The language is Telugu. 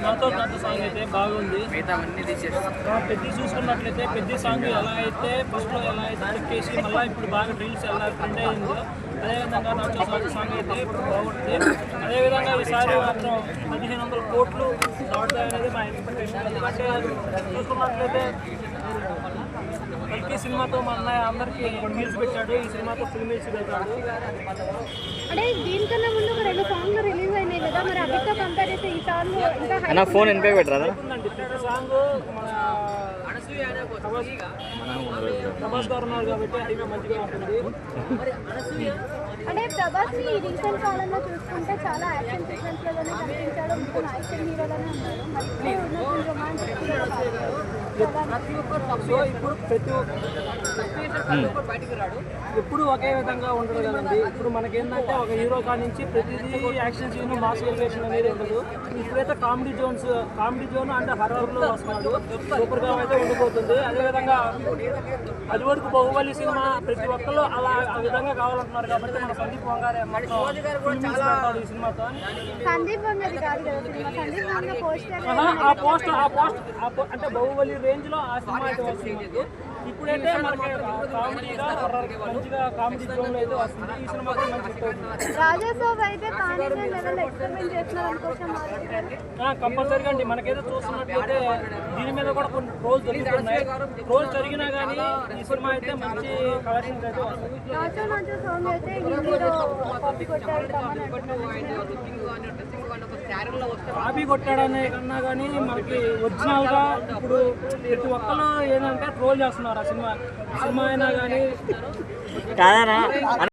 నాతో సాంగ్ అయితే బాగుంది. పెద్ద చూసుకున్నట్లయితే పెద్ద సాంగ్ ఎలా అయితే ఫస్ట్లో ఎలా అయితే ఎక్కేసి మళ్ళీ ఇప్పుడు బాగా రీల్స్ ఎలా ట్రెండ్ అయిందో అదేవిధంగా నాతో సాంగ్ అయితే బాగుంటుంది. అదేవిధంగా ఈసారి మాత్రం 1500 కోట్లు దాటుతాయి అనేది మా ఎక్స్పెక్టేషన్. ఎందుకంటే చూసుకున్నట్లయితే కల్కి సినిమాతో మన అన్నయ్య అందరికి మీల్స్ పెట్టాడు. ఈ సినిమాతో ఫుల్ మీల్స్ పెట్టాడు. అంటే దీనికన్నా ముందు ఒక 2 సాంగ్లు రిలీజ్ అయినాయి కదా, మరి అవితో కంపేర్ చేస్తే ఈ సాంగ్ ఇంకా ఫోన్ ఎన్పై పెట్టరా సాంగ్ మన ప్రభాస్ గారు ఉన్నారు కాబట్టి అది మంచిగా ఉంటుంది. అంటే ప్రభాస్ ని రీసెంట్ కాలంలో చూసుకుంటే చాలా యాక్షన్ సీక్వెన్స్ లోనే కనిపించాడు, మొత్తం యాక్షన్ హీరోలోనే ఉన్నాడు. మరి రొమాంటిక్ సో ఇప్పుడు ప్రతి ఎప్పుడు ఒకే విధంగా ఉండదు కదండి. ఇప్పుడు మనకేంటంటే ఒక హీరో కాడి నుంచి ప్రతిదీ యాక్షన్ సీన్ మాస్ ఎలివేషన్ అనేది ఉండదు. ఇప్పుడైతే కామెడీ జోన్ అంటే హర్రర్లో వస్తున్నాడు. సూపర్గా అయితే ఉండిపోతుంది. అదేవిధంగా అది వరకు బాహుబలి సినిమా ప్రతి ఒక్కరు అలా ఆ విధంగా కావాలంటున్నారు కాబట్టి మన సందీప్ వంగారే ఈ సినిమాతో. సందీప్ వంగారి కాదు కదా సినిమా, సందీప్ వంగ పోస్టర్ అంటే బాహుబలి రేంజ్ లో ఆ సినిమా అయితే వస్తుంది. ఇప్పుడైతే మనకి కామెడీగా మంచిగా కామెడీ జోన్ అయితే వస్తుంది. ఈ సినిమా కూడా మంచి రాజాసాబ్ అయితే లెవెల్ ఎక్స్పెరిమెంట్ చేస్తున్నారు అనుకోవచ్చు. కంపల్సరీగా అండి. మనకైతే చూస్తున్నట్లయితే దీని మీద కూడా కొన్ని ట్రోల్స్ జరుగుతున్నాయి. ట్రోల్స్ జరిగినా కానీ ఈ సినిమా అయితే మంచి కలెక్షన్స్ అయితే వస్తుంది. కాపీ కొట్టాడనే కన్నా కానీ మనకి ఒరిజినల్ గా ఇప్పుడు ప్రతి ఒక్కరు ఏంటంటే ట్రోల్ చేస్తున్నారు. ఆ సినిమా అయినా కానీ